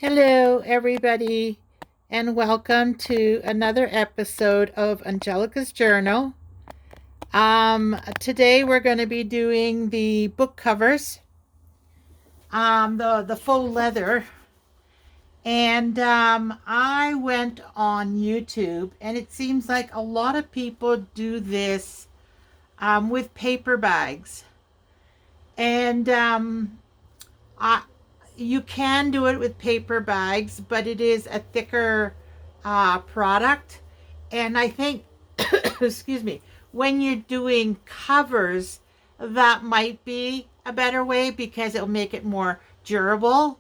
Hello, everybody, and welcome to another episode of Angelika's Journal. Today we're going to be doing the book covers, the faux leather, and I went on YouTube, and it seems like a lot of people do this with paper bags, and I you can do it with paper bags, but it is a thicker product. And I think, excuse me, when you're doing covers, that might be a better way because it'll make it more durable.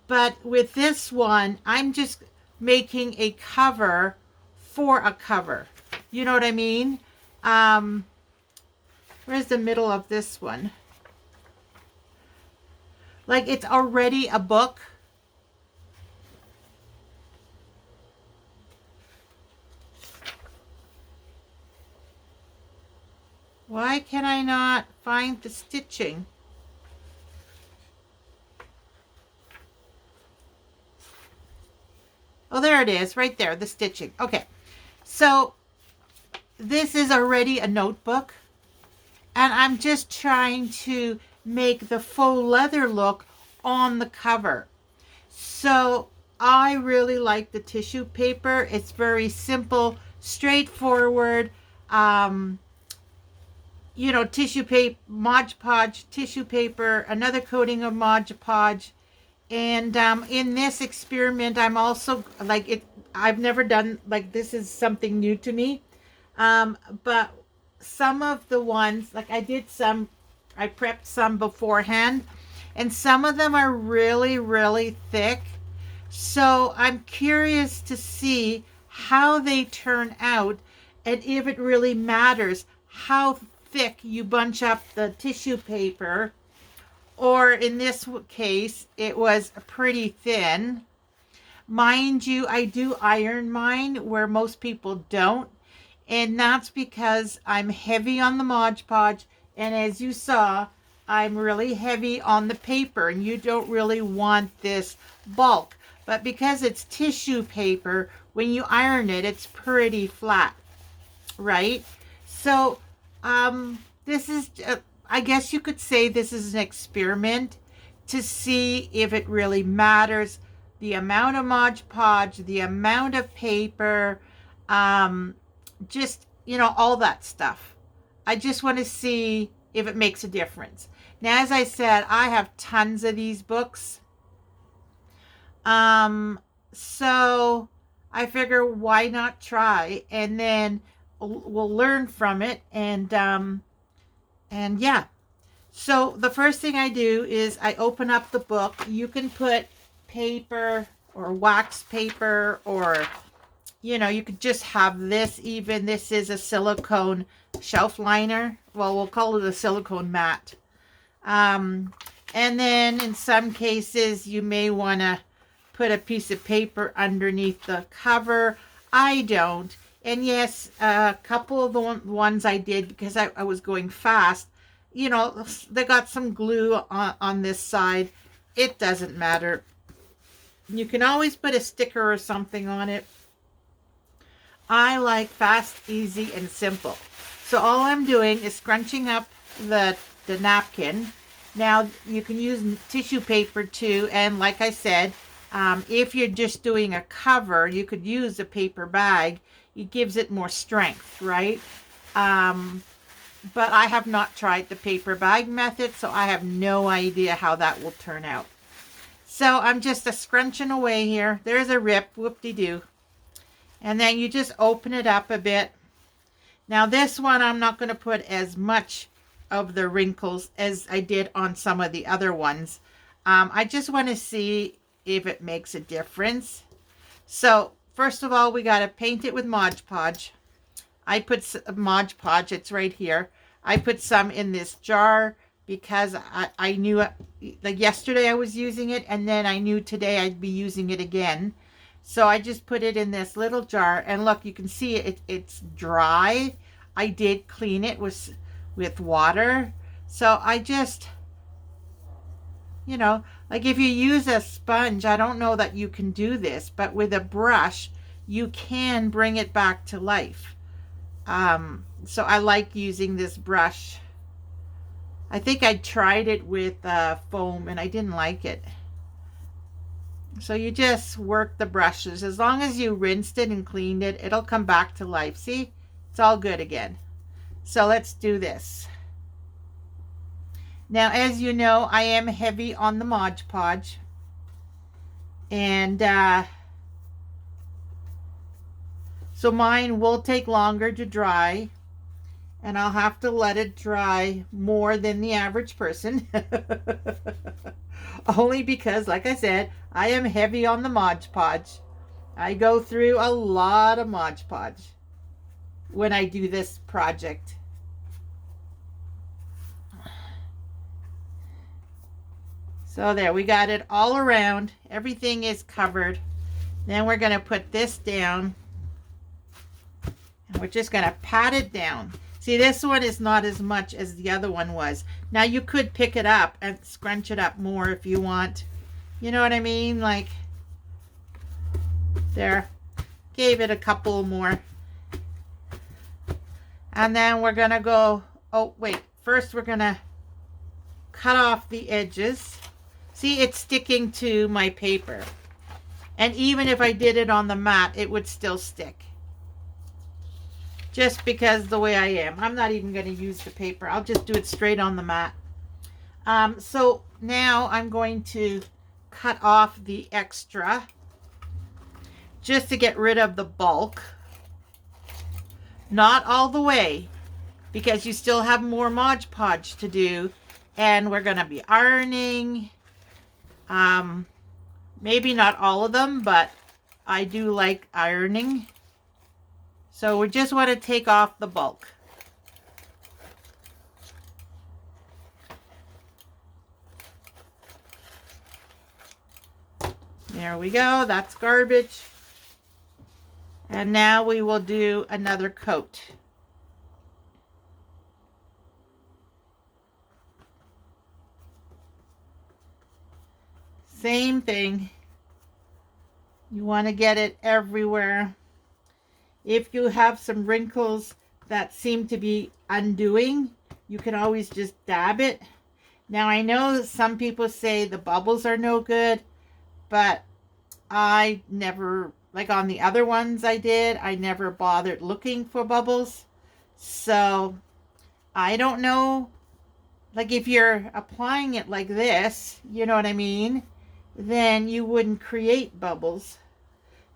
But with this one, I'm just making a cover for a cover. You know what I mean? Um, where's the middle of this one? Like it's already a book. Why can I not find the stitching? Oh, there it is, right there, the stitching. Okay, so this is already a notebook, and I'm just trying to make the faux leather look on the cover. So I really like the tissue paper. It's very simple, straightforward. Um, Tissue paper, Mod Podge, tissue paper, another coating of Mod Podge. And in this experiment, I'm also like it. I've never done like this is something new to me. But some of the ones, like I prepped some beforehand, and some of them are really, really thick. So I'm curious to see how they turn out and if it really matters how thick you bunch up the tissue paper, or in this case, it was pretty thin. Mind you, I do iron mine where most people don't, and that's because I'm heavy on the Mod Podge, and as you saw, I'm really heavy on the paper, and you don't really want this bulk. But because it's tissue paper, when you iron it, it's pretty flat, right? So, this is, I guess you could say this is an experiment to see if it really matters. The amount of Mod Podge, the amount of paper, just, all that stuff. I just want to see if it makes a difference. Now, as I said, I have tons of these books. So I figure why not try, and then we'll learn from it, and yeah. So the first thing I do is I open up the book. You can put paper or wax paper, or you could just have this. Even this is a silicone shelf liner. Well, we'll call it a silicone mat. And then in some cases you may want to put a piece of paper underneath the cover. I don't. And yes, a couple of the ones I did because I was going fast, they got some glue on this side. It doesn't matter. You can always put a sticker or something on it. I like fast, easy, and simple. So all I'm doing is scrunching up the napkin. Now you can use tissue paper too, and like I said, if you're just doing a cover, you could use a paper bag. It gives it more strength, right? But I have not tried the paper bag method, so I have no idea how that will turn out. So I'm just scrunching away here. There's a rip, whoop-de-doo. And then you just open it up a bit. Now this one, I'm not going to put as much of the wrinkles as I did on some of the other ones. I just want to see if it makes a difference. So first of all, we got to paint it with Mod Podge. I put Mod Podge, it's right here. I put some in this jar because I knew, like yesterday I was using it, and then I knew today I'd be using it again. So I just put it in this little jar, and look, you can see it's dry. I did clean it with water. So I just you know, like if you use a sponge, I don't know that you can do this, but with a brush, you can bring it back to life. So I like using this brush. I think I tried it with foam and I didn't like it. So you just work the brushes. As long as you rinsed it and cleaned it, it'll come back to life. See? It's all good again. So let's do this. Now, as you know, I am heavy on the Mod Podge. And so mine will take longer to dry. And I'll have to let it dry more than the average person. Only because, like I said, I am heavy on the Mod Podge. I go through a lot of Mod Podge when I do this project. So there, we got it all around. Everything is covered. Then we're going to put this down. And we're just going to pat it down. See, this one is not as much as the other one was. Now, you could pick it up and scrunch it up more if you want. You know what I mean? Like, there. Gave it a couple more. And then we're going to go, oh, wait. First, we're going to cut off the edges. See, it's sticking to my paper. And even if I did it on the mat, it would still stick. Just because the way I am. I'm not even going to use the paper. I'll just do it straight on the mat. So now I'm going to cut off the extra just to get rid of the bulk. Not all the way, because you still have more Mod Podge to do. And we're going to be ironing. Maybe not all of them, but I do like ironing. So we just want to take off the bulk. There we go. That's garbage. And now we will do another coat. Same thing. You want to get it everywhere. If you have some wrinkles that seem to be undoing, you can always just dab it. Now, I know some people say the bubbles are no good, but I never, like on the other ones I did, I never bothered looking for bubbles. So, I don't know. Like if you're applying it like this, you know what I mean? Then you wouldn't create bubbles.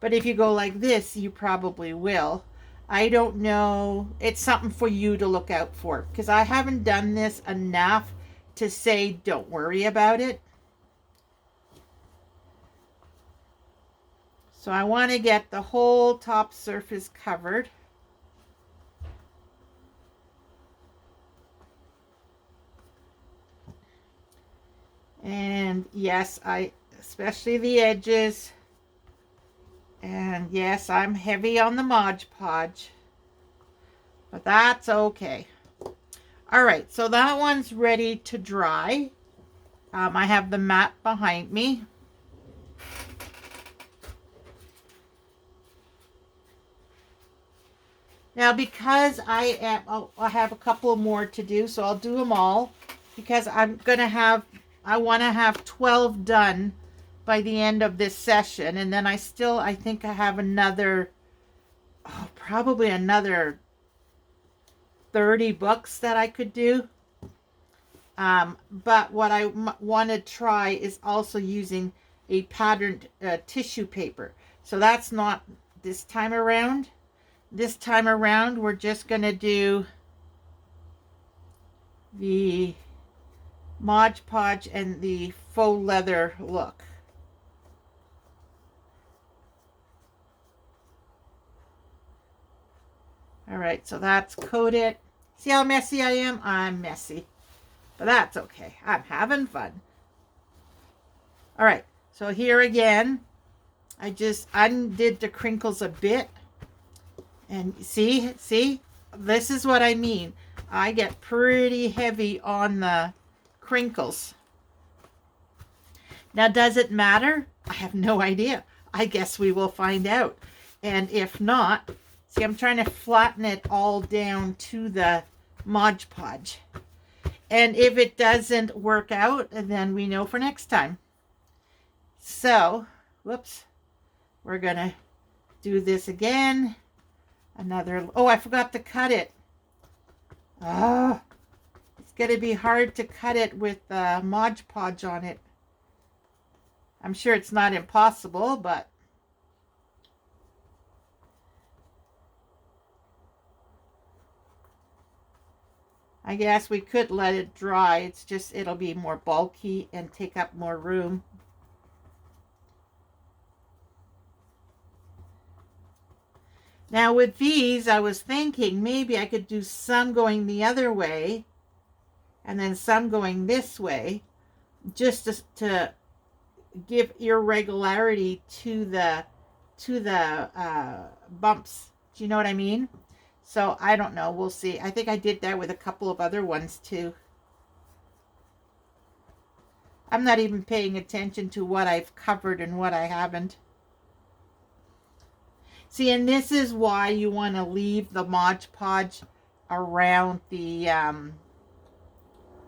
But if you go like this, you probably will. I don't know. It's something for you to look out for. Because I haven't done this enough to say don't worry about it. So I want to get the whole top surface covered. And yes, especially the edges. And yes, I'm heavy on the Mod Podge, but that's okay. All right, so that one's ready to dry. I have the mat behind me. Now, because I have a couple more to do, so I'll do them all because I want to have 12 done by the end of this session, and then I think I have another, probably another 30 books that I could do. But what I want to try is also using a patterned tissue paper. So that's not this time around. This time around, we're just going to do the Mod Podge and the faux leather look. All right, so that's coated. See how messy I am? I'm messy, but that's okay. I'm having fun. All right, so here again, I just undid the crinkles a bit. And see, this is what I mean. I get pretty heavy on the crinkles. Now, does it matter? I have no idea. I guess we will find out. And if not, see, I'm trying to flatten it all down to the Mod Podge. And if it doesn't work out, then we know for next time. So, whoops, we're going to do this again. Another, oh, I forgot to cut it. Oh, it's going to be hard to cut it with Mod Podge on it. I'm sure it's not impossible, but I guess we could let it dry. It's just, it'll be more bulky and take up more room. Now with these, I was thinking maybe I could do some going the other way and then some going this way, just to give irregularity to the bumps. Do you know what I mean? So I don't know. We'll see. I think I did that with a couple of other ones too. I'm not even paying attention to what I've covered and what I haven't. See, and this is why you want to leave the Mod Podge around the,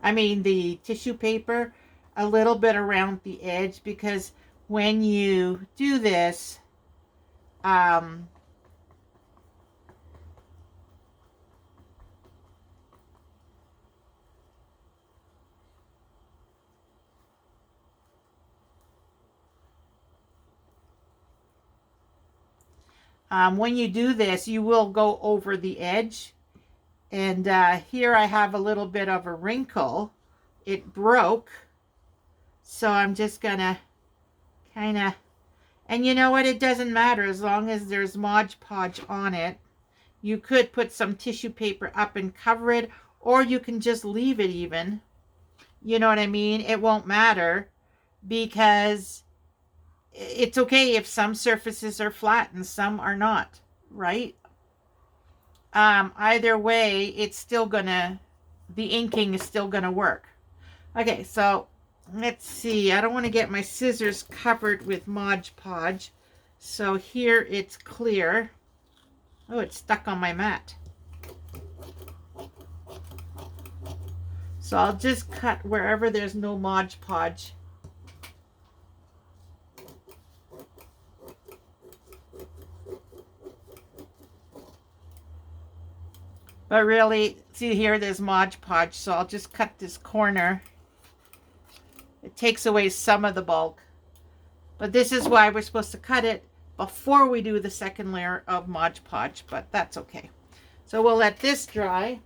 the tissue paper, a little bit around the edge, because when you do this, when you do this, you will go over the edge. And here I have a little bit of a wrinkle. It broke. So I'm just going to kind of, and you know what? It doesn't matter as long as there's Mod Podge on it. You could put some tissue paper up and cover it, or you can just leave it even. You know what I mean? It won't matter, because it's okay if some surfaces are flat and some are not, right? Either way, it's still gonna, the inking is still gonna work. Okay, so let's see. I don't want to get my scissors covered with Mod Podge. So here it's clear. Oh, it's stuck on my mat. So I'll just cut wherever there's no Mod Podge. But really, see here, there's Mod Podge, so I'll just cut this corner. It takes away some of the bulk. But this is why we're supposed to cut it before we do the second layer of Mod Podge, but that's okay. So we'll let this dry.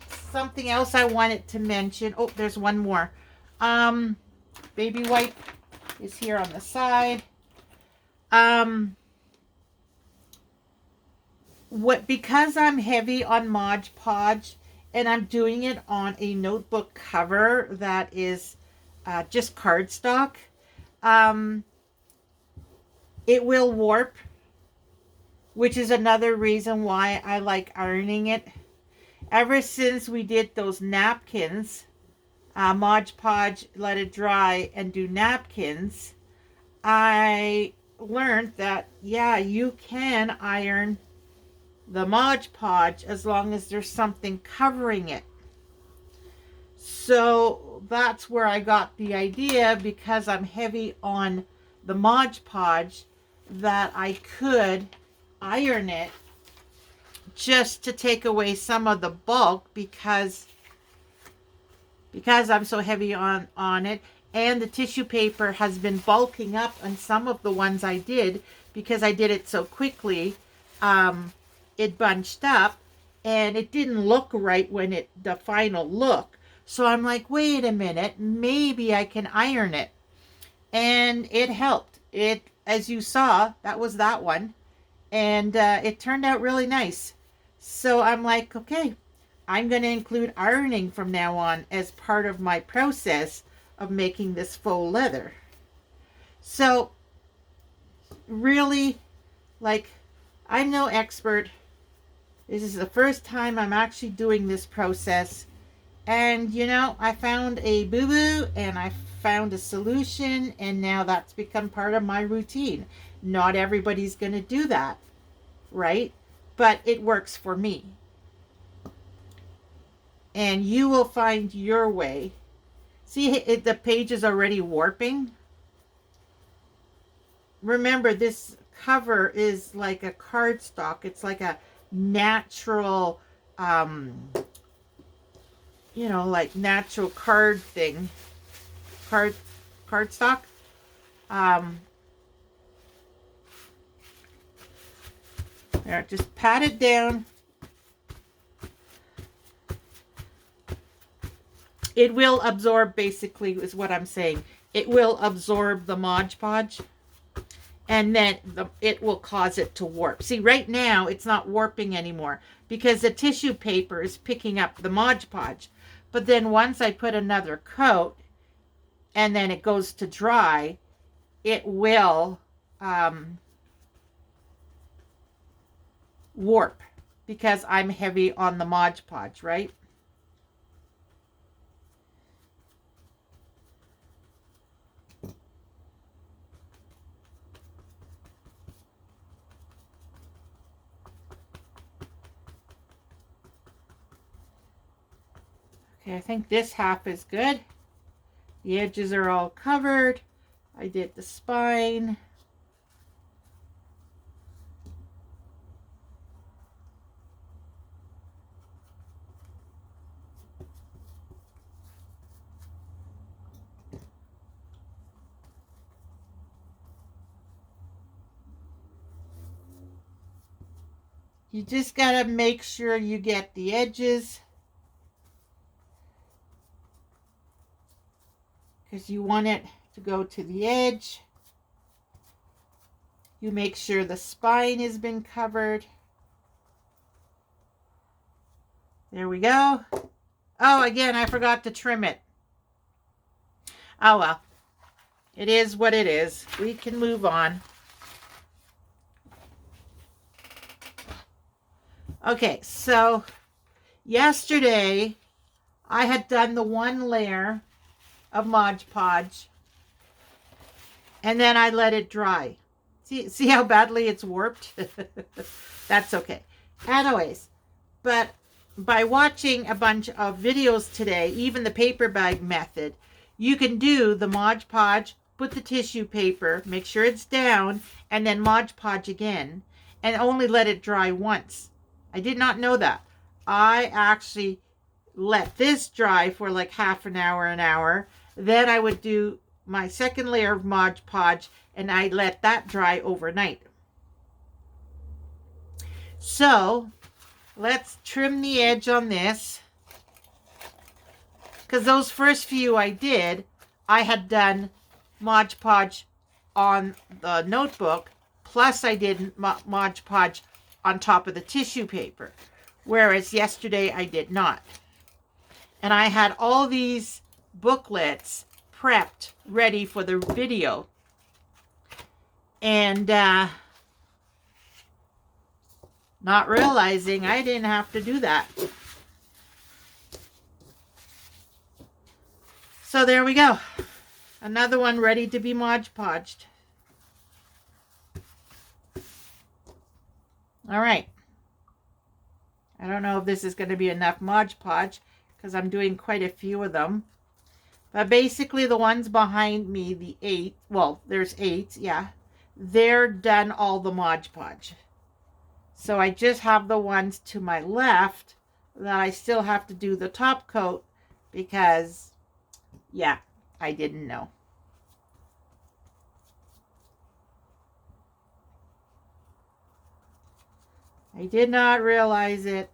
Something else I wanted to mention. Oh, there's one more. Baby wipe is here on the side. Because I'm heavy on Mod Podge and I'm doing it on a notebook cover that is just cardstock, it will warp, which is another reason why I like ironing it. Ever since we did those napkins, Mod Podge, let it dry, and do napkins, I learned that, yeah, you can iron the Mod Podge as long as there's something covering it. So that's where I got the idea, because I'm heavy on the Mod Podge, that I could iron it just to take away some of the bulk, because I'm so heavy on it. And the tissue paper has been bulking up on some of the ones I did, because I did it so quickly. It bunched up and it didn't look right when the final look. So I'm like, wait a minute, maybe I can iron it. And it helped. It, as you saw, that was that one. And it turned out really nice. So I'm like, okay, I'm going to include ironing from now on as part of my process of making this faux leather. So really, like, I'm no expert. This is the first time I'm actually doing this process, And you know, I found a boo-boo and I found a solution, and now that's become part of my routine. Not everybody's going to do that, right? But it works for me. And you will find your way. See, the page is already warping. Remember, this cover is like a cardstock. It's like a natural, you know, like natural card thing. Cardstock. There, just pat it down. It will absorb, basically, is what I'm saying. It will absorb the Mod Podge, and then it will cause it to warp. See, right now, it's not warping anymore because the tissue paper is picking up the Mod Podge. But then once I put another coat, and then it goes to dry, it will warp because I'm heavy on the Mod Podge, right? Okay, I think this half is good. The edges are all covered. I did the spine. You just gotta make sure you get the edges, because you want it to go to the edge. You make sure the spine has been covered. There we go. Oh, again, I forgot to trim it. Oh, well. It is what it is. We can move on. Okay, so yesterday I had done the one layer of Mod Podge, and then I let it dry. See how badly it's warped? That's okay. Anyways, but by watching a bunch of videos today, even the paper bag method, you can do the Mod Podge, put the tissue paper, make sure it's down, and then Mod Podge again, and only let it dry once. I did not know that. I actually let this dry for like half an hour. Then I would do my second layer of Mod Podge, and I let that dry overnight. So let's trim the edge on this, because those first few I did, I had done Mod Podge on the notebook, plus I did Mod Podge on top of the tissue paper, whereas yesterday I did not. And I had all these booklets prepped, ready for the video. And not realizing I didn't have to do that. So there we go. Another one ready to be Mod Podged. All right. I don't know if this is going to be enough Mod Podge, because I'm doing quite a few of them. But basically the ones behind me, the 8, well, there's 8, yeah. They're done all the Mod Podge. So I just have the ones to my left that I still have to do the top coat because, yeah, I didn't know. I did not realize it.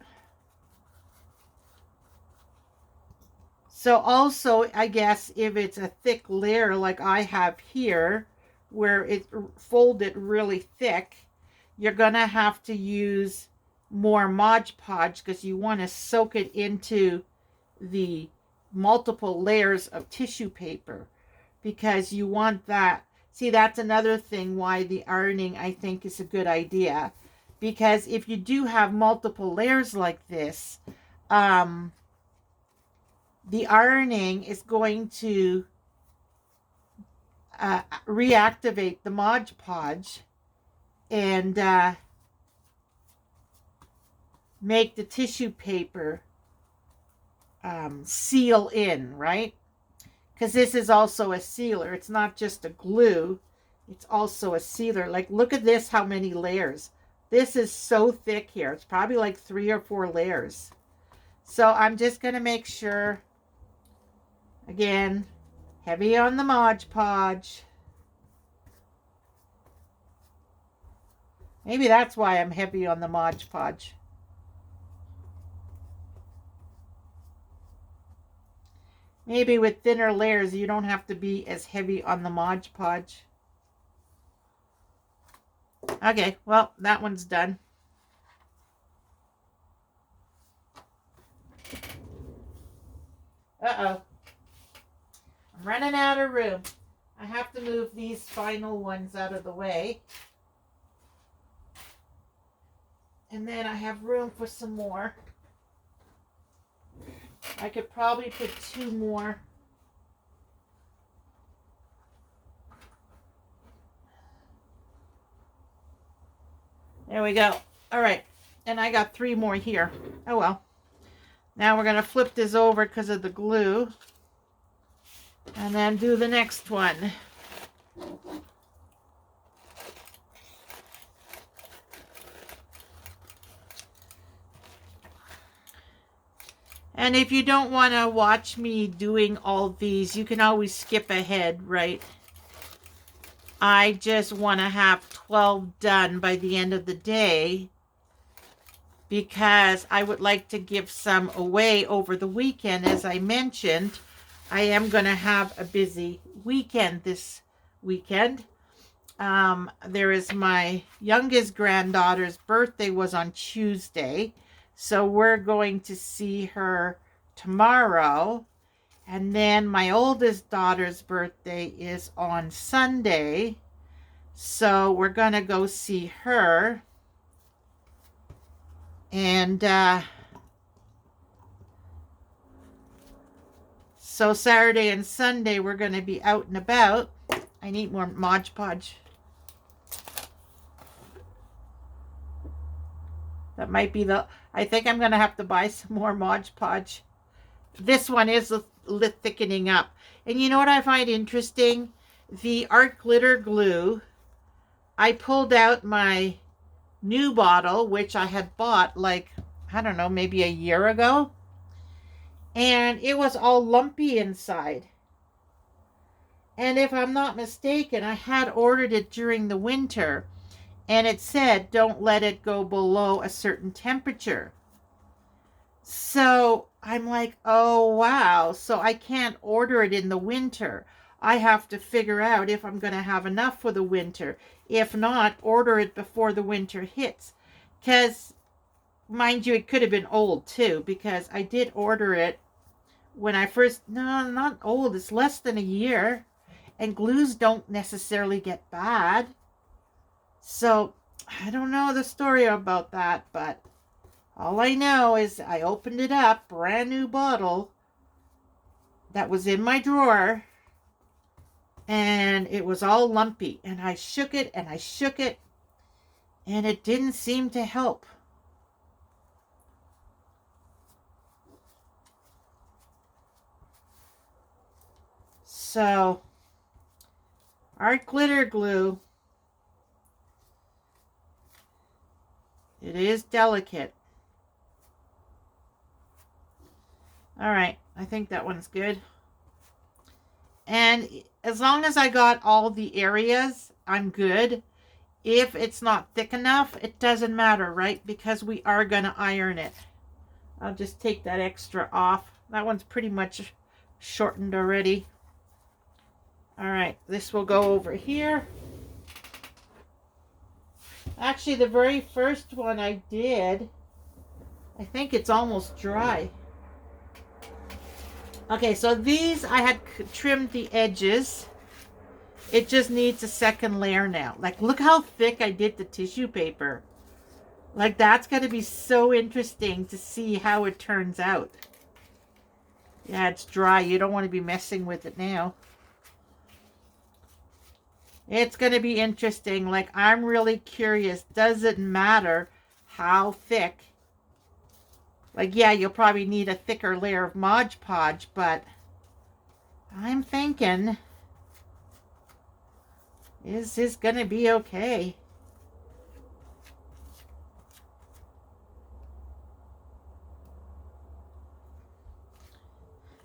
So also, I guess if it's a thick layer like I have here, where it's folded really thick, you're going to have to use more Mod Podge because you want to soak it into the multiple layers of tissue paper, because you want that. See, that's another thing why the ironing, I think, is a good idea, because if you do have multiple layers like this, the ironing is going to reactivate the Mod Podge and make the tissue paper seal in, right? Because this is also a sealer. It's not just a glue. It's also a sealer. Like, look at this, how many layers. This is so thick here. It's probably like 3 or 4 layers. So I'm just going to make sure, again, heavy on the Mod Podge. Maybe that's why I'm heavy on the Mod Podge. Maybe with thinner layers, you don't have to be as heavy on the Mod Podge. Okay, well, that one's done. Uh-oh. I'm running out of room. I have to move these final ones out of the way. And then I have room for some more. I could probably put 2 more. There we go. All right. And I got 3 more here. Oh, well. Now we're going to flip this over because of the glue. And then do the next one. And if you don't want to watch me doing all these, you can always skip ahead, right? I just want to have 12 done by the end of the day because I would like to give some away over the weekend. As I mentioned, I am going to have a busy weekend this weekend. There is my youngest granddaughter's birthday was on Tuesday. So we're going to see her tomorrow. And then my oldest daughter's birthday is on Sunday. So we're going to go see her. And so Saturday and Sunday we're going to be out and about. I need more Mod Podge. That might be the... I think I'm going to have to buy some more Mod Podge. This one is thickening up. And you know what I find interesting? The art glitter glue, I pulled out my new bottle, which I had bought like, I don't know, maybe a year ago. And it was all lumpy inside. And if I'm not mistaken, I had ordered it during the winter. And it said, don't let it go below a certain temperature. So I'm like, oh, wow. So I can't order it in the winter. I have to figure out if I'm going to have enough for the winter. If not, order it before the winter hits. Because, mind you, it could have been old too. Because I did order it when I first... No, not old. It's less than a year. And glues don't necessarily get bad. So, I don't know the story about that, but all I know is I opened it up, brand new bottle that was in my drawer, and it was all lumpy, and I shook it, and I shook it, and it didn't seem to help. So, art glitter glue, it is delicate. All right, I think that one's good. And as long as I got all the areas, I'm good. If it's not thick enough, it doesn't matter, right? Because we are going to iron it. I'll just take that extra off. That one's pretty much shortened already. All right, this will go over here. Actually, the very first one I did, I think it's almost dry. Okay, so these I had trimmed the edges. It just needs a second layer now. Like, look how thick I did the tissue paper. Like, that's going to be so interesting to see how it turns out. Yeah, it's dry. You don't want to be messing with it now. It's going to be interesting. Like, I'm really curious. Does it matter how thick? Like, yeah, you'll probably need a thicker layer of Mod Podge, but I'm thinking, is this going to be okay?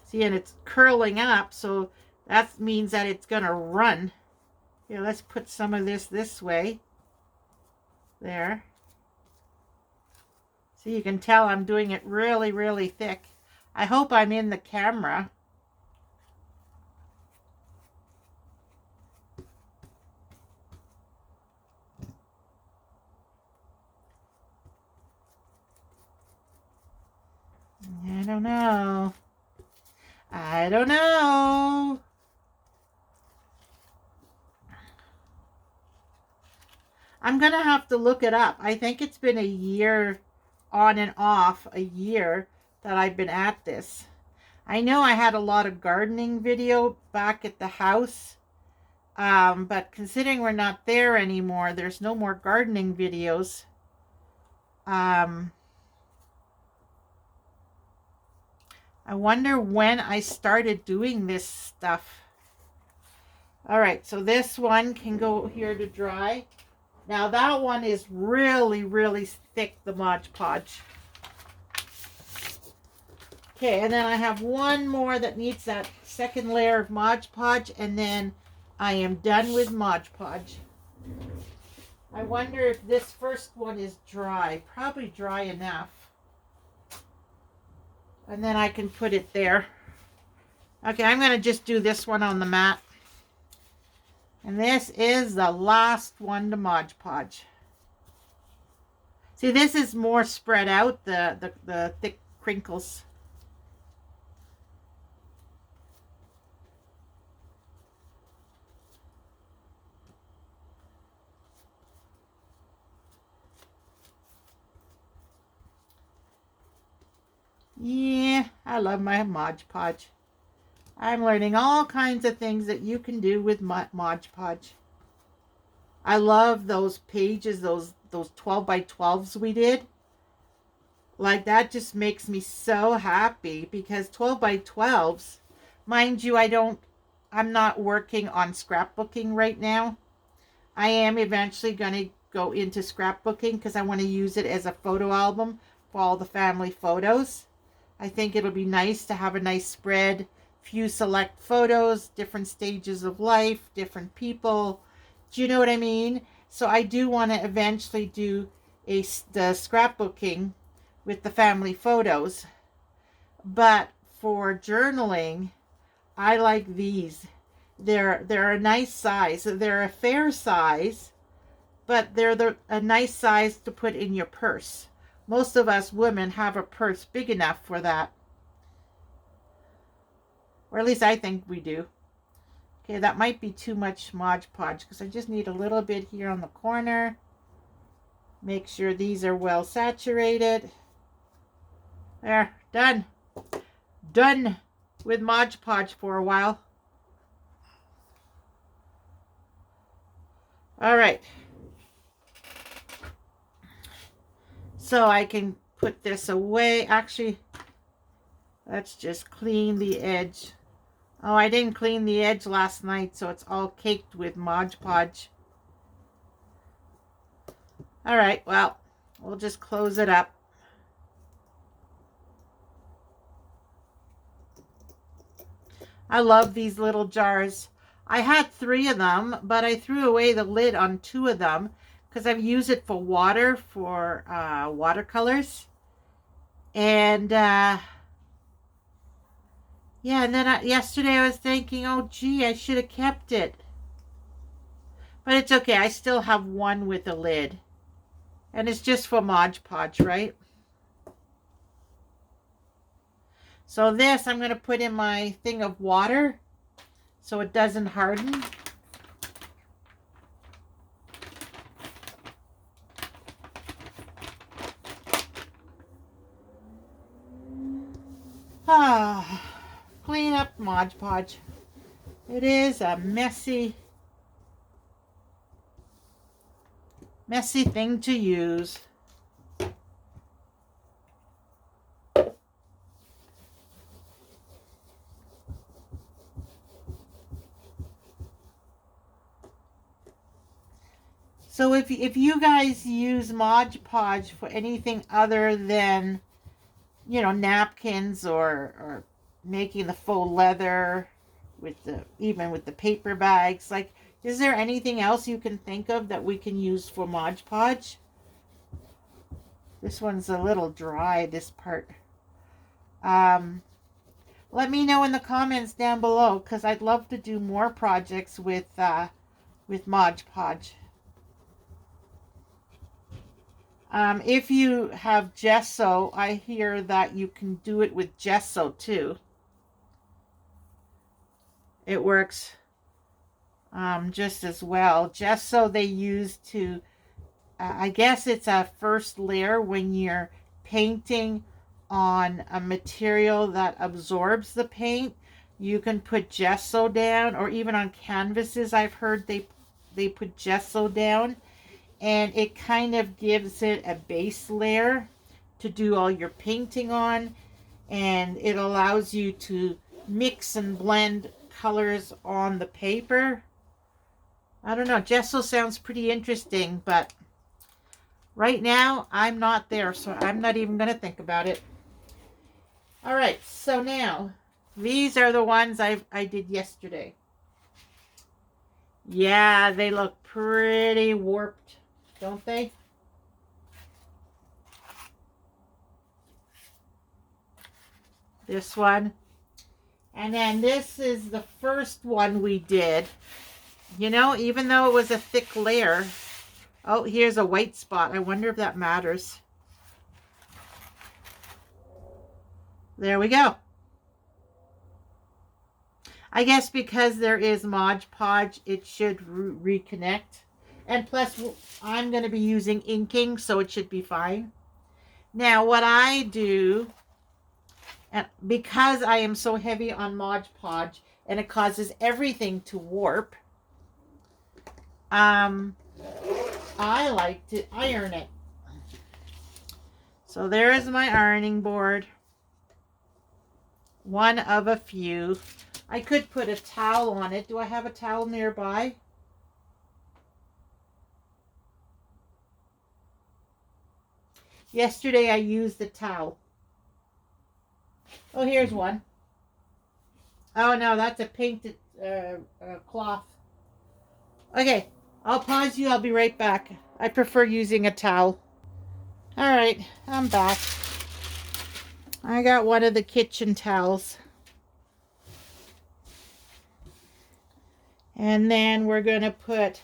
See, and it's curling up, so that means that it's going to run. Here, let's put some of this way. There. So you can tell I'm doing it really, really thick. I hope I'm in the camera. I don't know. I don't know. I'm going to have to look it up. I think it's been a year on and off, a year that I've been at this. I know I had a lot of gardening video back at the house. But considering we're not there anymore, there's no more gardening videos. I wonder when I started doing this stuff. All right, so this one can go here to dry. Now that one is really, really thick, the Mod Podge. Okay, and then I have one more that needs that second layer of Mod Podge, and then I am done with Mod Podge. I wonder if this first one is dry. Probably dry enough. And then I can put it there. Okay, I'm going to just do this one on the mat. And this is the last one to Mod Podge. See, this is more spread out, the thick crinkles. Yeah, I love my Mod Podge. I'm learning all kinds of things that you can do with Mod Podge. I love those pages, those 12 by 12s we did. Like, that just makes me so happy because 12 by 12s, mind you, I'm not working on scrapbooking right now. I am eventually going to go into scrapbooking because I want to use it as a photo album for all the family photos. I think it'll be nice to have a nice spread, few select photos, different stages of life, different people. Do you know what I mean? So I do want to eventually do the scrapbooking with the family photos. But for journaling, I like these. They're a nice size. They're a fair size, but they're a nice size to put in your purse. Most of us women have a purse big enough for that. Or at least I think we do. Okay, that might be too much Mod Podge because I just need a little bit here on the corner. Make sure these are well saturated. There, done. Done with Mod Podge for a while. All right. So I can put this away. Actually, let's just clean the edge. Oh, I didn't clean the edge last night, so it's all caked with Mod Podge. All right, well, we'll just close it up. I love these little jars. I had 3 of them, but I threw away the lid on 2 of them because I've used it for water, for watercolors. And yeah, and then yesterday I was thinking, oh gee, I should have kept it. But it's okay, I still have one with a lid. And it's just for Mod Podge, right? So this I'm going to put in my thing of water so it doesn't harden. Mod Podge. It is a messy thing to use. So if you guys use Mod Podge for anything other than, you know, napkins or making the faux leather with even with the paper bags, like, is there anything else you can think of that we can use for Mod Podge? This one's a little dry, this part. Let me know in the comments down below, because I'd love to do more projects with Mod Podge. If you have gesso, I hear that you can do it with gesso too. It works just as well. Gesso they use to, I guess it's a first layer when you're painting on a material that absorbs the paint. You can put gesso down, or even on canvases I've heard they put gesso down. And it kind of gives it a base layer to do all your painting on. And it allows you to mix and blend colors on the paper. I don't know. Gesso sounds pretty interesting, but right now I'm not there, so I'm not even going to think about it. All right, so now these are the ones I did yesterday. Yeah, they look pretty warped, don't they? This one. And then this is the first one we did. You know, even though it was a thick layer. Oh, here's a white spot. I wonder if that matters. There we go. I guess because there is Mod Podge, it should reconnect. And plus, I'm going to be using inking, so it should be fine. Now, what I do, and because I am so heavy on Mod Podge, and it causes everything to warp, I like to iron it. So there is my ironing board. One of a few. I could put a towel on it. Do I have a towel nearby? Yesterday I used the towel. Oh, here's one. Oh no, that's a painted cloth. Okay, I'll pause you. I'll be right back. I prefer using a towel. All right, I'm back. I got one of the kitchen towels. And then we're going to put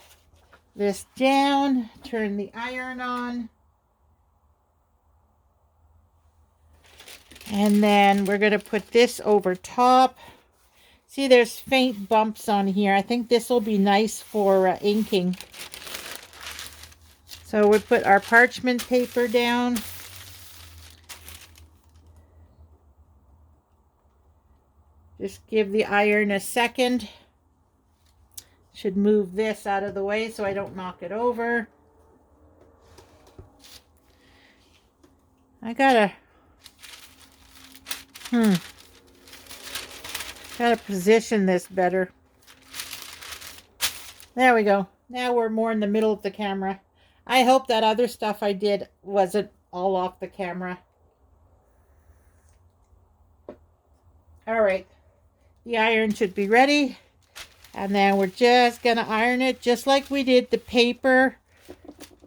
this down, turn the iron on. And then we're going to put this over top. See, there's faint bumps on here. I think this will be nice for inking. So we put our parchment paper down. Just give the iron a second. Should move this out of the way so I don't knock it over. I gotta position this better. There we go. Now we're more in the middle of the camera. I hope that other stuff I did wasn't all off the camera. All right. The iron should be ready. And then we're just going to iron it just like we did the paper.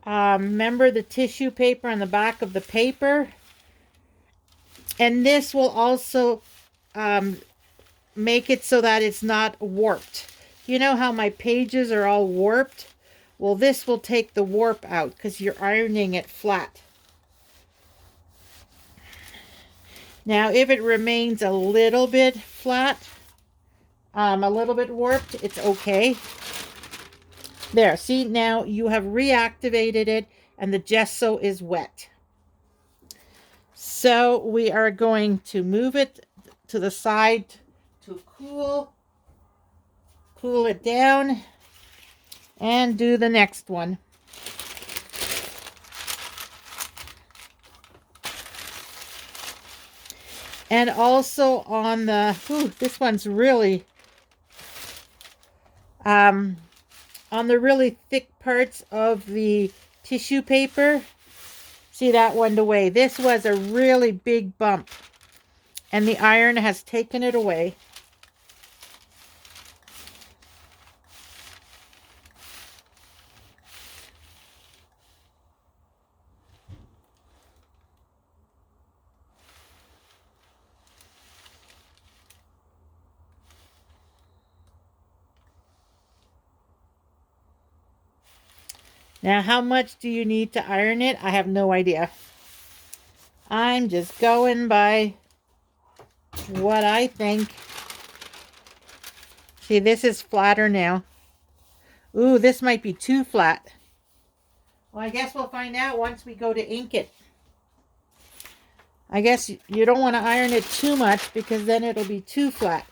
Remember the tissue paper on the back of the paper? And this will also make it so that it's not warped. You know how my pages are all warped? Well, this will take the warp out because you're ironing it flat. Now, if it remains a little bit flat, a little bit warped, it's okay. There, see, now you have reactivated it and the gesso is wet. So we are going to move it to the side to cool it down, and do the next one. And also on the, this one's really, on the really thick parts of the tissue paper, see, that went away. This was a really big bump, and the iron has taken it away. Now, how much do you need to iron it? I have no idea. I'm just going by what I think. See, this is flatter now. Ooh, this might be too flat. Well, I guess we'll find out once we go to ink it. I guess you don't want to iron it too much because then it'll be too flat.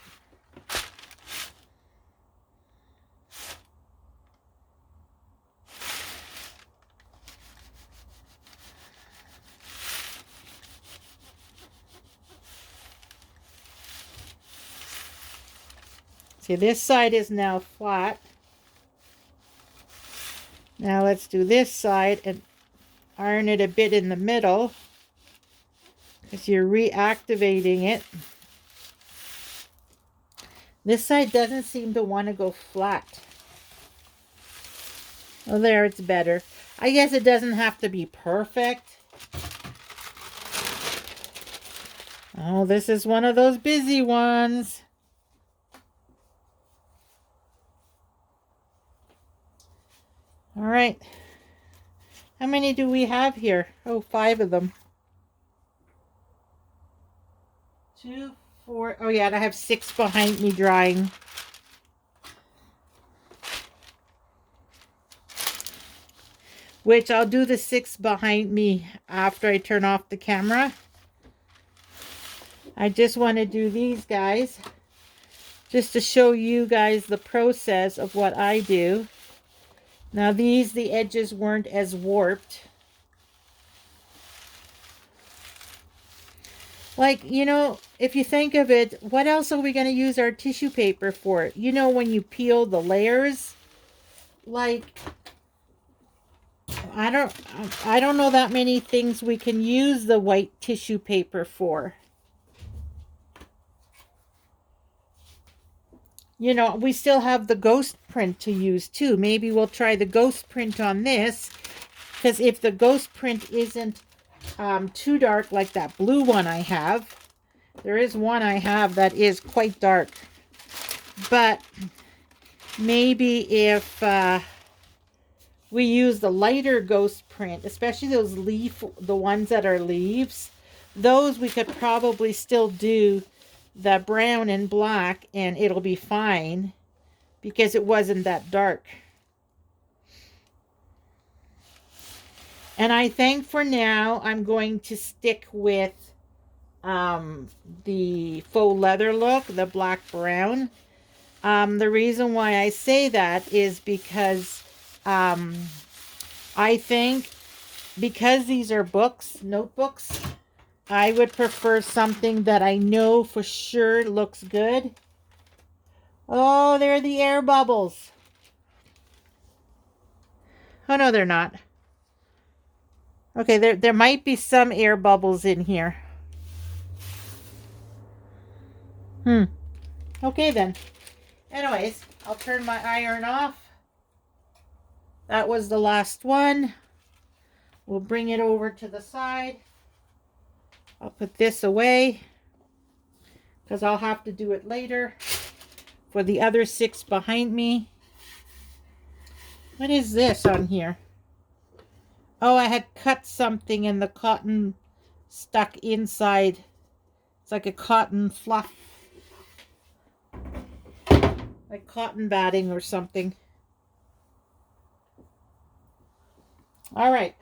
See, this side is now flat. Now let's do this side and iron it a bit in the middle, because you're reactivating it. This side doesn't seem to want to go flat. Oh, there, it's better. I guess it doesn't have to be perfect. Oh, this is one of those busy ones. All right. How many do we have here? Oh, 5 of them. 2, 4. Oh, yeah, and I have 6 behind me drying. Which I'll do the 6 behind me after I turn off the camera. I just want to do these guys just to show you guys the process of what I do. Now these, the edges weren't as warped. Like, you know, if you think of it, what else are we going to use our tissue paper for? You know, when you peel the layers, like, I don't know that many things we can use the white tissue paper for. You know, we still have the ghost print to use too. Maybe we'll try the ghost print on this, because if the ghost print isn't too dark like that blue one I have, there is one I have that is quite dark. But maybe if we use the lighter ghost print, especially those the ones that are leaves, those we could probably still do the brown and black and it'll be fine because it wasn't that dark. And I think for now I'm going to stick with the faux leather look, the black brown. The reason why I say that is because I think because these are books, notebooks, I would prefer something that I know for sure looks good. Oh, they're the air bubbles. Oh, no, they're not. Okay, there might be some air bubbles in here. Okay, then. Anyways, I'll turn my iron off. That was the last one. We'll bring it over to the side. I'll put this away because I'll have to do it later for the other 6 behind me. What is this on here? Oh, I had cut something and the cotton stuck inside. It's like a cotton fluff. Like cotton batting or something. All right.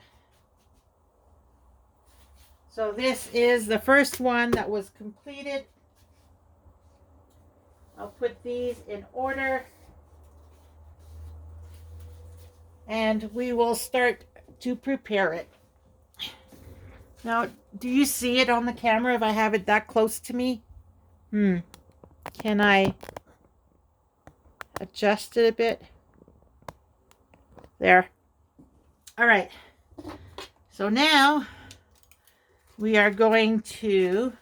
So this is the first one that was completed. I'll put these in order. And we will start to prepare it. Now, do you see it on the camera if I have it that close to me? Can I adjust it a bit? There. All right. So now we are going to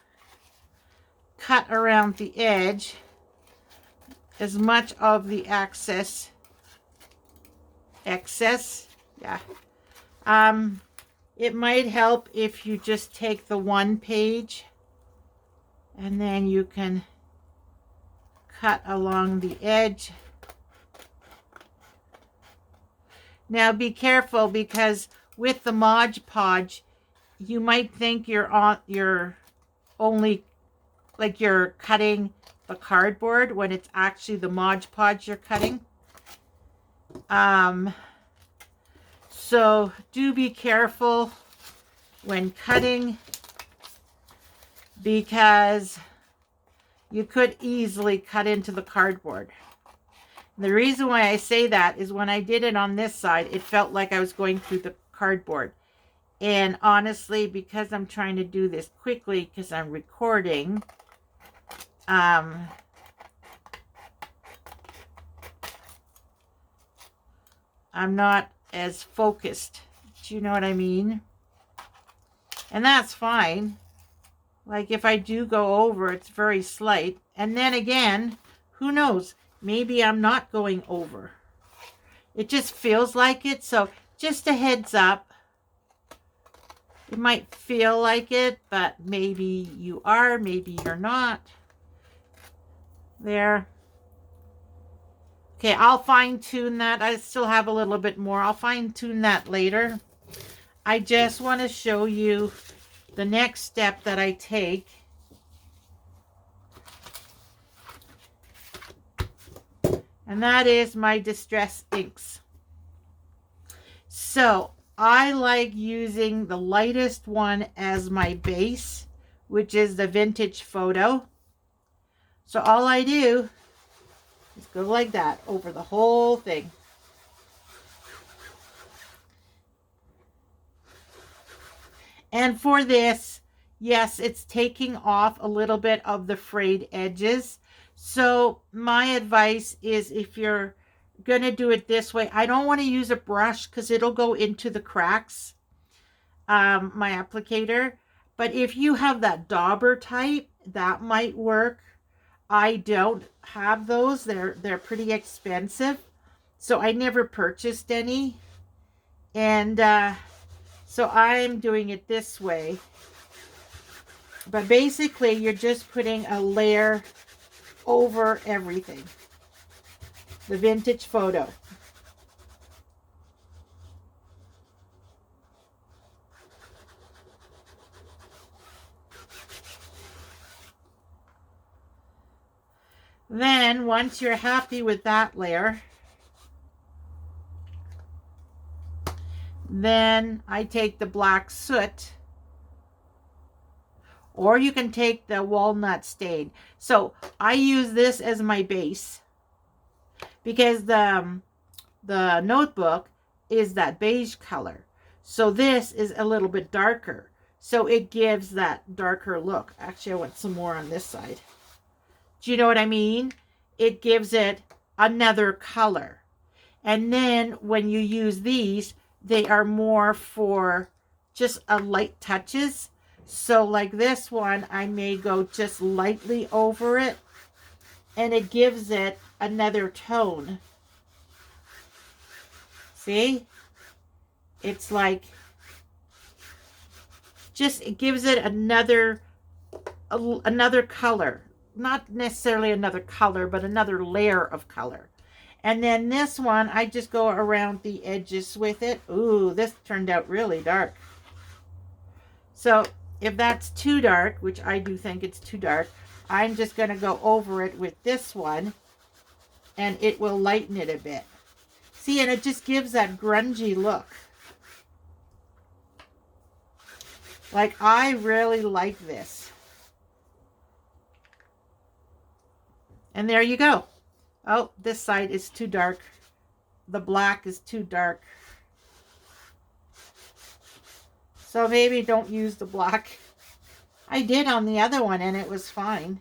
cut around the edge as much of the excess. Yeah. It might help if you just take the one page and then you can cut along the edge. Now be careful, because with the Mod Podge, you might think you're only like you're cutting the cardboard when it's actually the Mod Podge you're cutting. So do be careful when cutting, because you could easily cut into the cardboard. And the reason why I say that is when I did it on this side, it felt like I was going through the cardboard. And honestly, because I'm trying to do this quickly because I'm recording, I'm not as focused. Do you know what I mean? And that's fine. Like if I do go over, it's very slight. And then again, who knows? Maybe I'm not going over. It just feels like it. So just a heads up. It might feel like it, but maybe you are, maybe you're not. There. Okay, I'll fine tune that. I still have a little bit more. I'll fine tune that later. I just want to show you the next step that I take. And that is my distress inks. So I like using the lightest one as my base, which is the Vintage Photo. So all I do is go like that over the whole thing. And for this, yes, it's taking off a little bit of the frayed edges. So my advice is, if you're going to do it this way, I don't want to use a brush because it'll go into the cracks, my applicator. But if you have that dauber type, that might work. I don't have those. They're pretty expensive. So I never purchased any. And so I'm doing it this way. But basically, you're just putting a layer over everything. The Vintage Photo. Then, once you're happy with that layer, then I take the black soot, or you can take the walnut stain. So I use this as my base because the notebook is that beige color. So this is a little bit darker. So it gives that darker look. Actually, I want some more on this side. Do you know what I mean? It gives it another color. And then when you use these, they are more for just a light touches. So like this one, I may go just lightly over it, and it gives it another tone. See? It's like, just, it gives it another color. Not necessarily another color, but another layer of color. And then this one, I just go around the edges with it. Ooh, this turned out really dark. So if that's too dark, which I do think it's too dark, I'm just going to go over it with this one, and it will lighten it a bit. See, and it just gives that grungy look. Like, I really like this. And there you go. Oh, this side is too dark. The black is too dark. So maybe don't use the black. I did on the other one and it was fine.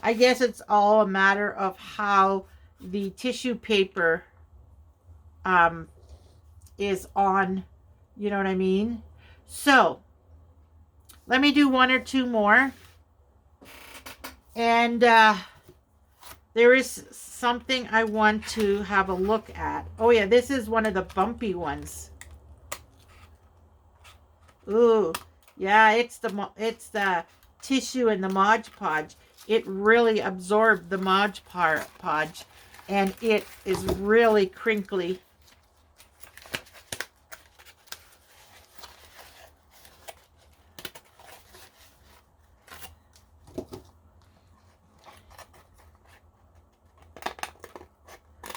I guess it's all a matter of how the tissue paper is on, you know what I mean? So let me do one or two more. And there is something I want to have a look at. Oh yeah, this is one of the bumpy ones. Ooh, yeah, it's the tissue in the Mod Podge. It really absorbed the Mod Podge, and it is really crinkly.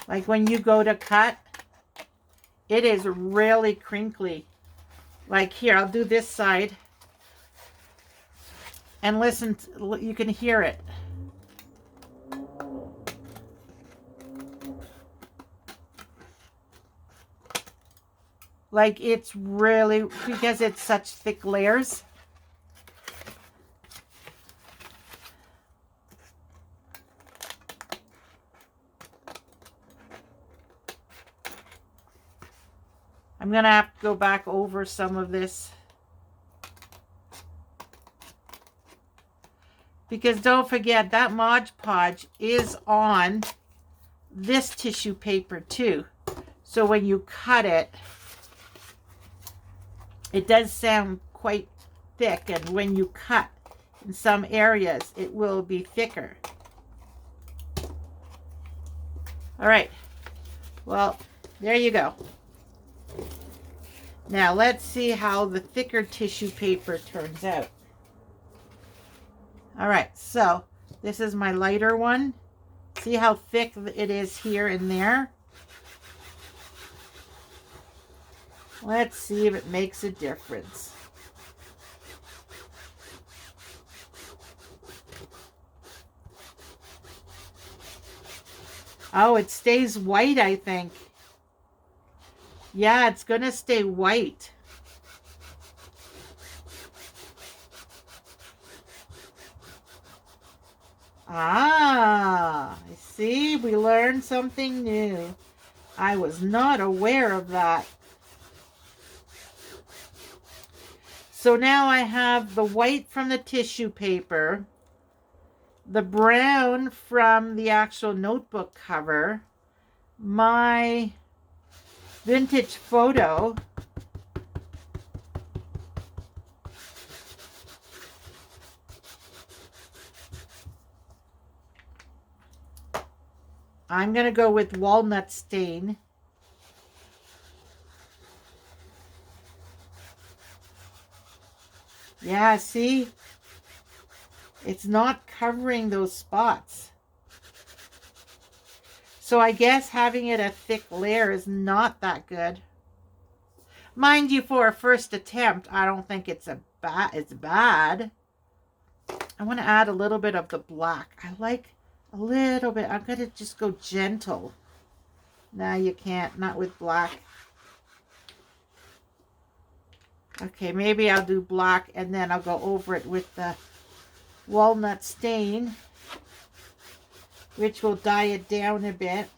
Like when you go to cut, it is really crinkly. Like here, I'll do this side. And listen, you can hear it. Like it's really, because it's such thick layers. I'm going to have to go back over some of this. Because don't forget, that Mod Podge is on this tissue paper too. So when you cut it, it does sound quite thick. And when you cut in some areas, it will be thicker. All right. Well, there you go. Now let's see how the thicker tissue paper turns out. All right, so this is my lighter one. See how thick it is here and there? Let's see if it makes a difference. Oh, it stays white, I think. Yeah, it's going to stay white. Ah, I see. We learned something new. I was not aware of that. So now I have the white from the tissue paper, the brown from the actual notebook cover, my vintage photo, I'm going to go with walnut stain. Yeah, see? It's not covering those spots. So I guess having it a thick layer is not that good. Mind you, for a first attempt, I don't think it's bad. I want to add a little bit of the black. I like a little bit. I'm going to just go gentle. No, you can't. Not with black. Okay, maybe I'll do black and then I'll go over it with the walnut stain, which will dye it down a bit.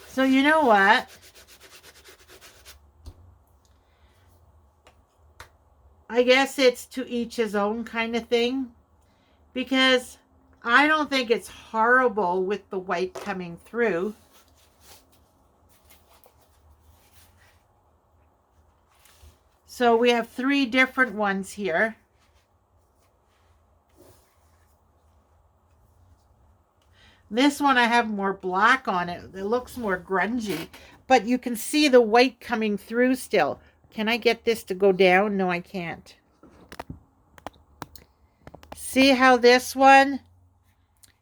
So you know what? I guess it's to each his own kind of thing, because I don't think it's horrible with the white coming through. So we have 3 different ones here. This one I have more black on it. It looks more grungy, but you can see the white coming through still. Can I get this to go down? No, I can't. See how this one,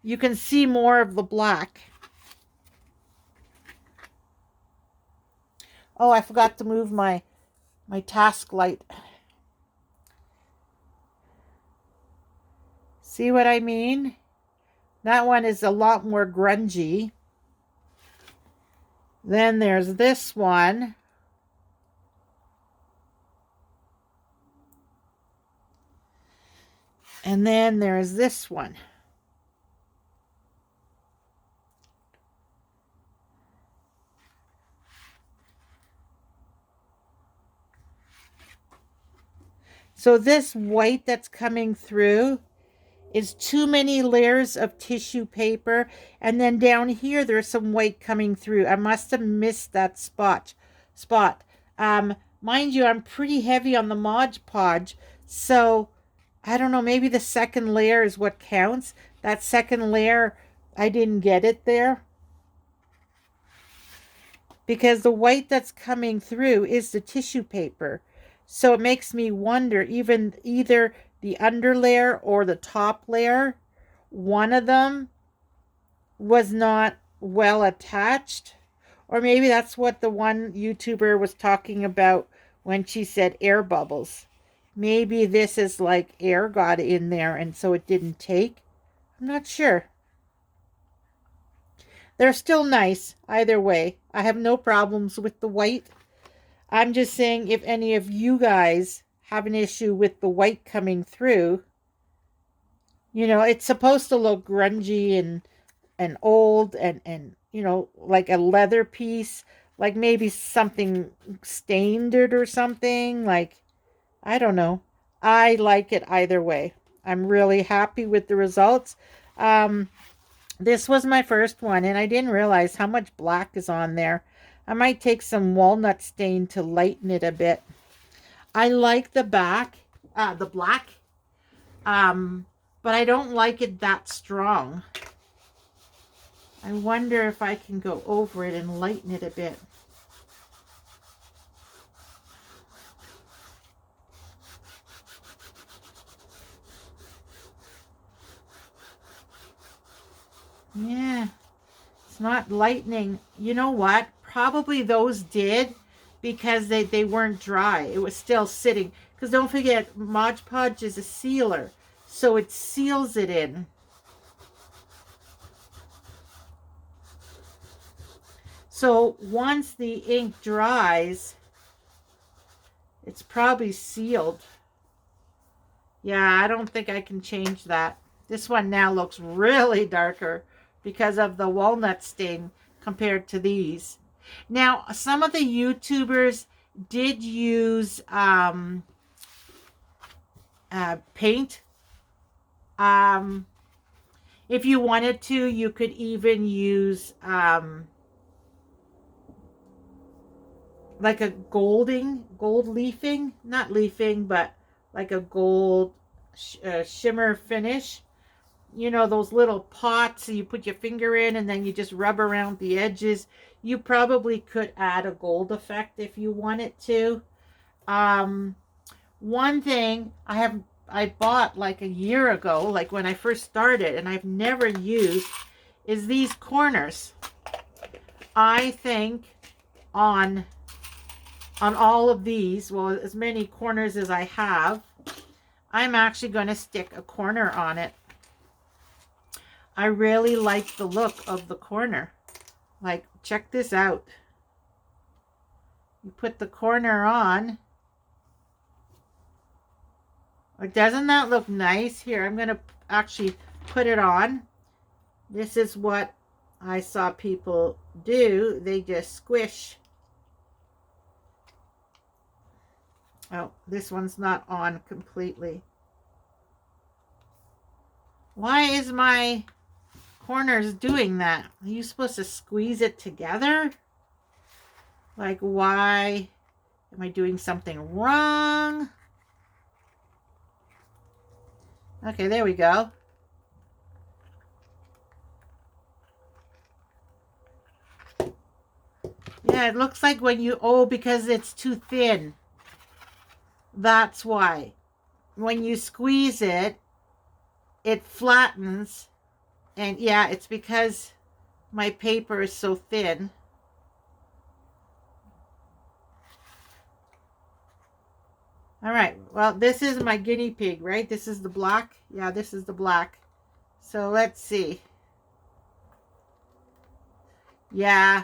you can see more of the black. Oh, I forgot to move my task light. See what I mean? That one is a lot more grungy. Then there's this one. And then there's this one. So this white that's coming through is too many layers of tissue paper. And then down here, there's some white coming through. I must have missed that spot. Mind you, I'm pretty heavy on the Mod Podge. So I don't know, maybe the second layer is what counts. That second layer, I didn't get it there. Because the white that's coming through is the tissue paper. So it makes me wonder, either the under layer or the top layer, one of them was not well attached. Or maybe that's what the one YouTuber was talking about when she said air bubbles. Maybe this is like air got in there and so it didn't take. I'm not sure. They're still nice either way. I have no problems with the white. I'm just saying, if any of you guys have an issue with the white coming through, it's supposed to look grungy and old and like a leather piece, like maybe something stained it or something. Like, I don't know. I like it either way. I'm really happy with the results. This was my first one, and I didn't realize how much black is on there. I might take some walnut stain to lighten it a bit. I like the black, but I don't like it that strong. I wonder if I can go over it and lighten it a bit. Yeah, it's not lightening. You know what? Probably those did because they weren't dry. It was still sitting. Because don't forget, Mod Podge is a sealer. So it seals it in. So once the ink dries, it's probably sealed. Yeah, I don't think I can change that. This one now looks really darker because of the walnut stain compared to these. Now, some of the YouTubers did use paint. If you wanted to, you could even use like a gold leafing, not leafing, but like a gold shimmer finish. Those little pots you put your finger in and then you just rub around the edges. You probably could add a gold effect if you wanted to. One thing I bought like a year ago, like when I first started, and I've never used, is these corners. I think on all of these, well, as many corners as I have, I'm actually going to stick a corner on it. I really like the look of the corner. Like, check this out. You put the corner on. Doesn't that look nice? Here, I'm going to actually put it on. This is what I saw people do. They just squish. Oh, this one's not on completely. Why is my corners doing that? Are you supposed to squeeze it together? Like, why? Am I doing something wrong? Okay, there we go. Yeah, it looks like when you, because it's too thin. That's why. When you squeeze it, it flattens. And yeah, it's because my paper is so thin. All right. Well, this is my guinea pig, right? This is the black. Yeah, this is the black. So let's see. Yeah.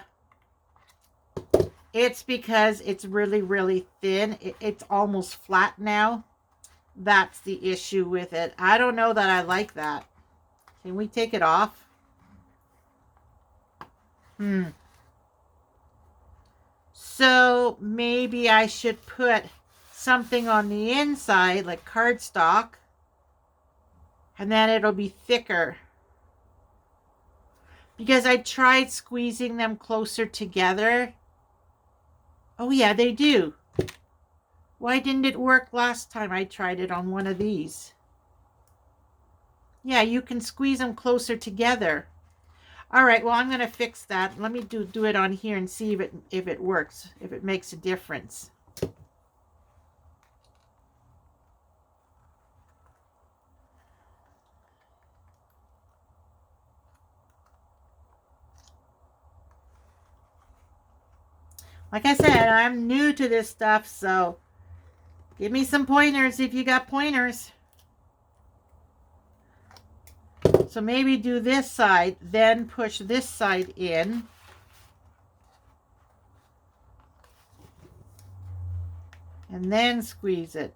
It's because it's really, really thin. It's almost flat now. That's the issue with it. I don't know that I like that. Can we take it off? So maybe I should put something on the inside like cardstock, and then it'll be thicker. Because I tried squeezing them closer together. Oh yeah, they do. Why didn't it work last time I tried it on one of these? Yeah, you can squeeze them closer together. All right, well, I'm going to fix that. Let me do it on here and see if it works, if it makes a difference. Like I said, I'm new to this stuff, so give me some pointers if you got pointers. So maybe do this side, then push this side in. And then squeeze it.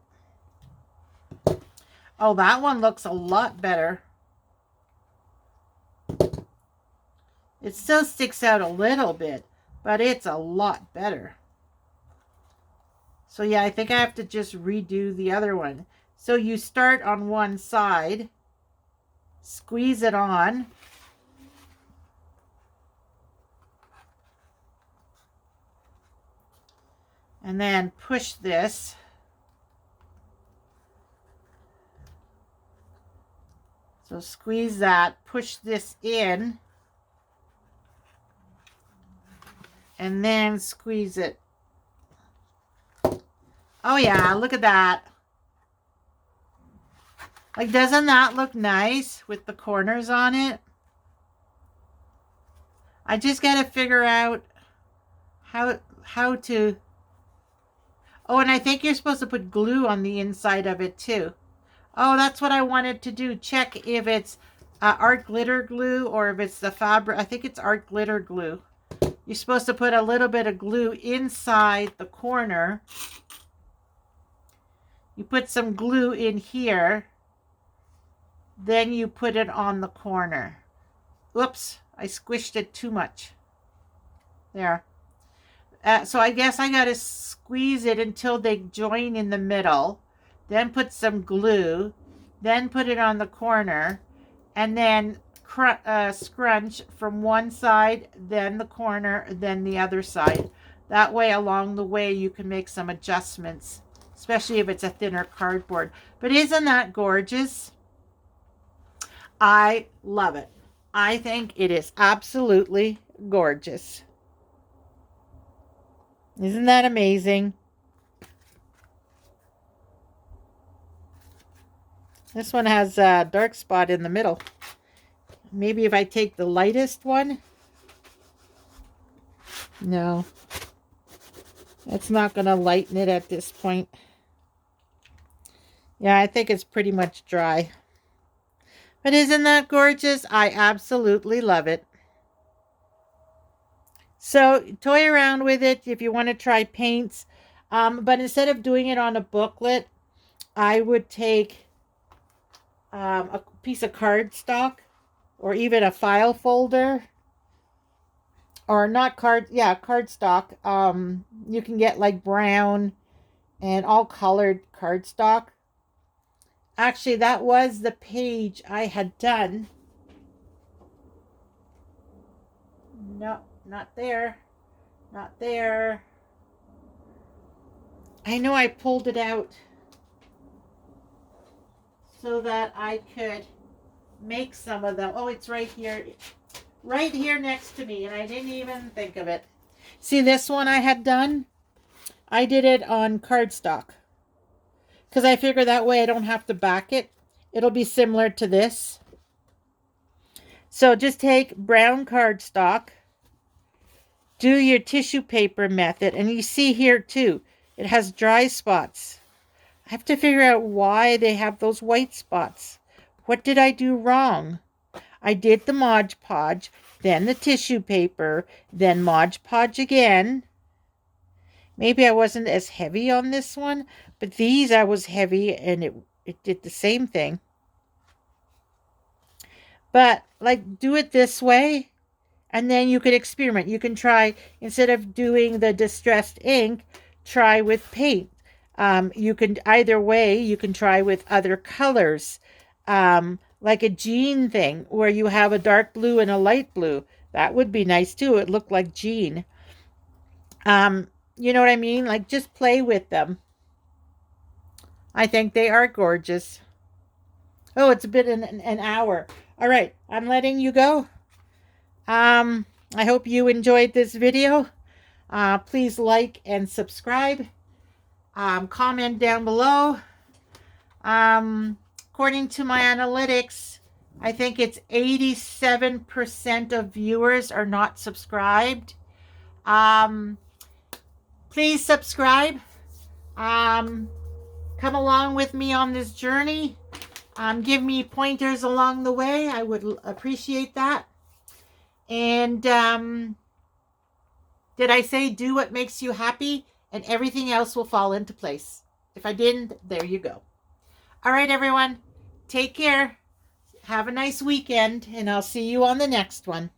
Oh, that one looks a lot better. It still sticks out a little bit, but it's a lot better. So yeah, I think I have to just redo the other one. So you start on one side, squeeze it on, and then push this. So squeeze that, push this in, and then squeeze it. Oh yeah, look at that. Like, doesn't that look nice with the corners on it? I just got to figure out how to... Oh, and I think you're supposed to put glue on the inside of it too. Oh, that's what I wanted to do. Check if it's art glitter glue or if it's the fabric. I think it's art glitter glue. You're supposed to put a little bit of glue inside the corner. You put some glue in here. Then you put it on the corner. Oops, I squished it too much. There. So I guess I got to squeeze it until they join in the middle. Then put some glue. Then put it on the corner. And then scrunch from one side, then the corner, then the other side. That way, along the way, you can make some adjustments, especially if it's a thinner cardboard. But isn't that gorgeous? I love it. I think it is absolutely gorgeous. Isn't that amazing? This one has a dark spot in the middle. Maybe if I take the lightest one. No. That's not going to lighten it at this point. Yeah, I think it's pretty much dry. But isn't that gorgeous? I absolutely love it. So toy around with it if you want to try paints. But instead of doing it on a booklet, I would take a piece of cardstock or even a file folder. Or not cardstock. You can get like brown and all colored cardstock. Actually, that was the page I had done. No, not there. Not there. I know I pulled it out so that I could make some of them. Oh, it's right here. Right here next to me, and I didn't even think of it. See this one I had done? I did it on cardstock. Because I figure that way I don't have to back it. It'll be similar to this. So just take brown cardstock. Do your tissue paper method. And you see here too, it has dry spots. I have to figure out why they have those white spots. What did I do wrong? I did the Mod Podge, then the tissue paper, then Mod Podge again. Maybe I wasn't as heavy on this one, but these I was heavy and it did the same thing. But like do it this way and then you can experiment. You can try, instead of doing the distressed ink, try with paint. You can, either way, you can try with other colors. Like a jean thing where you have a dark blue and a light blue. That would be nice too. It looked like jean. You know what I mean? Like just play with them. I think they are gorgeous. Oh, it's been an hour. All right, I'm letting you go. I hope you enjoyed this video. Please like and subscribe. Comment down below. According to my analytics, I think it's 87% of viewers are not subscribed. Please subscribe. Come along with me on this journey. Give me pointers along the way. I would appreciate that. And did I say do what makes you happy and everything else will fall into place? If I didn't, there you go. All right, everyone. Take care. Have a nice weekend, and I'll see you on the next one.